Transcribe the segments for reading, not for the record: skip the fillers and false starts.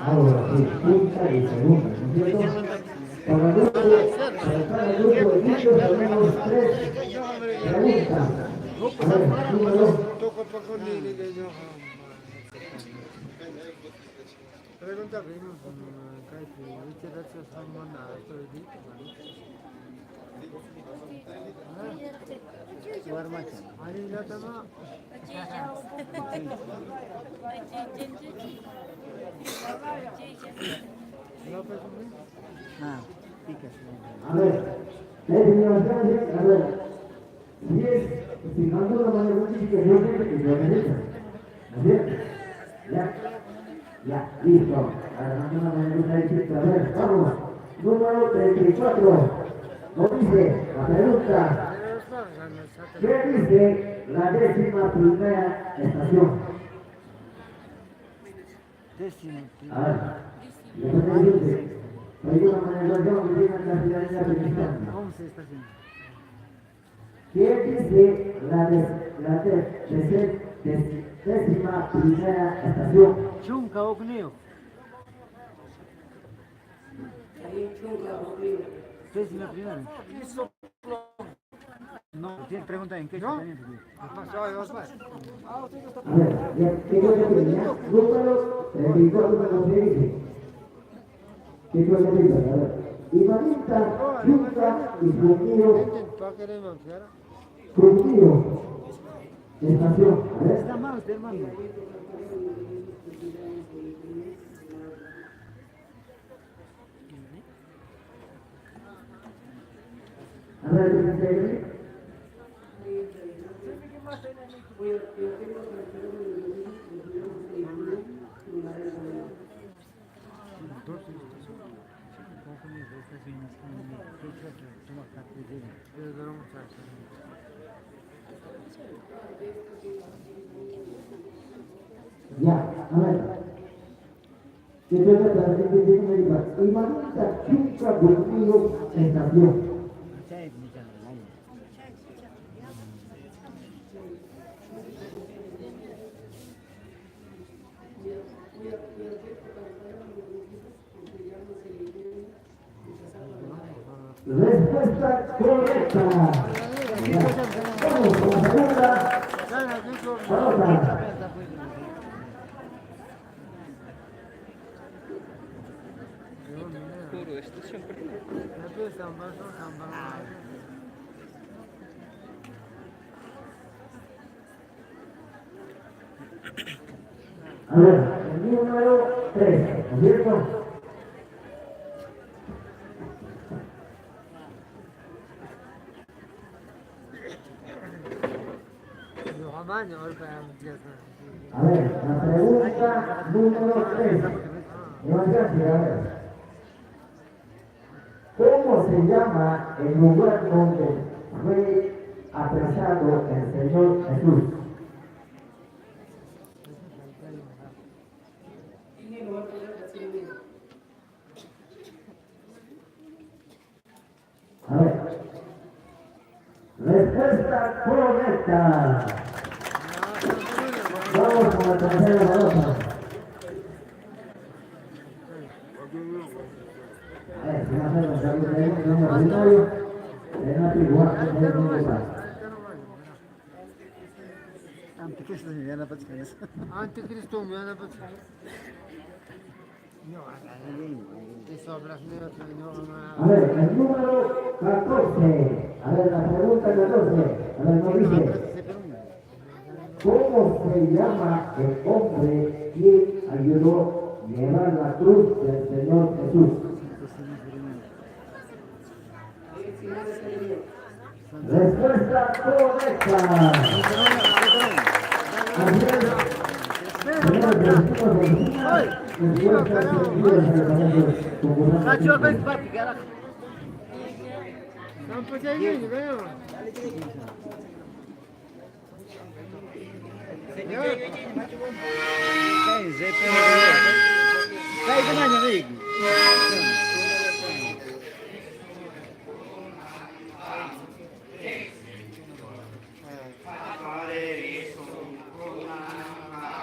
Ahora sí, punta y segunda, ¿no es cierto? Para el grupo de niños tenemos 3 preguntas. A ver, número. A ver, señor Sánchez, a ver, si no de una manera notificación que yo necesito, ¿no es cierto? Ya, listo. Ahora de una manera notificación, a ver, vamos, número 34, nos dice la pregunta, ¿qué dice la 11ª estación? A ver, ya me dice. De alguna manera yo que tenga la ciudadanía mexicana. ¿Qué dice la 11ª estación? Chunca Ogneo. Décima primera. No, tiene pregunta en qué está bien. A ver, ya tengo que terminar. Número 34 me dice. ¿Qué cosa dice? A ver. Imanita, Yuca y Fruquillo. Fruquillo. Estación. A ver. Está mal, hermano. 316. Ya, a ver. Kita datang ke sini melihat iman dan juga berminggu estación. Respuesta correcta. Ya. Vamos con la segunda. Pelota. A ver, el número 3, ¿cierto? A ver, la pregunta número 3. Levantarse, a ver. ¿Cómo se llama el lugar donde fue apresado el Señor Jesús? A ver. Respuesta correcta. Vamos con la tercera pelota. Si no hacemos algo de un auditorio, de una tribuna, de un lugar. Anticristo me viene a patzcar eso. Anticristo me van a pasar. A ver, el número 14. A ver, la pregunta 14. A ver, nos dice. ¿Cómo se llama el hombre quien ayudó a llevar la cruz del Señor Jesús? Respuesta correcta. Nacho, ven, papi, carajo. Cai demais, amigo.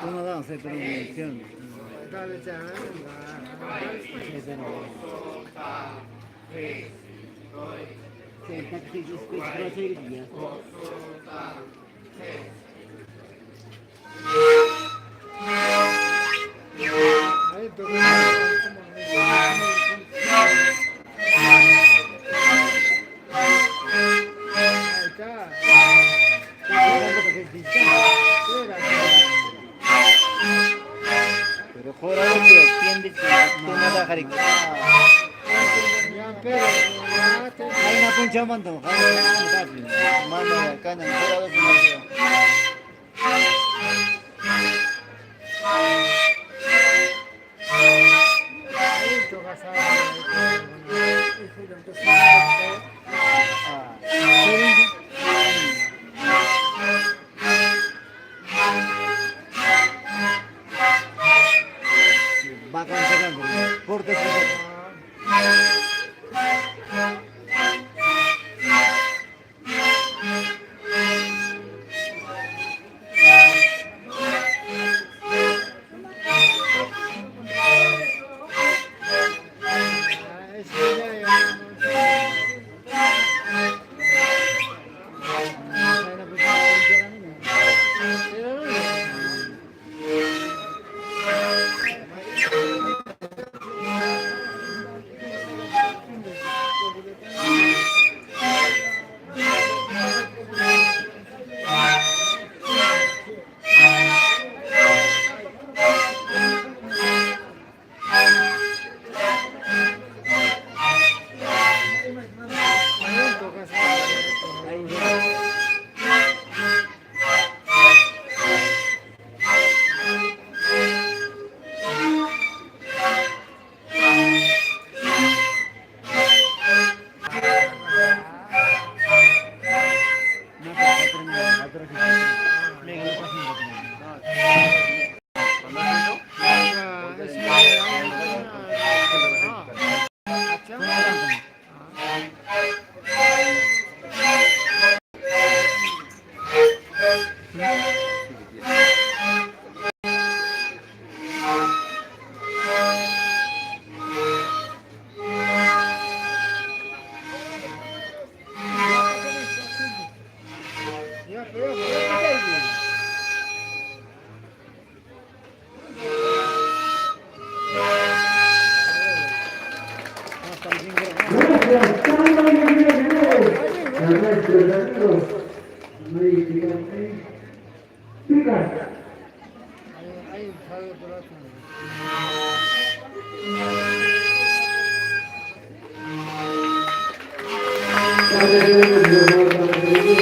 Una danza, pero un canción. Pero joder, tío, ¿quién dice que no da jarico? Hay una puncha mando, manda caña, fuera de punta. Va consagando, porque Thank you.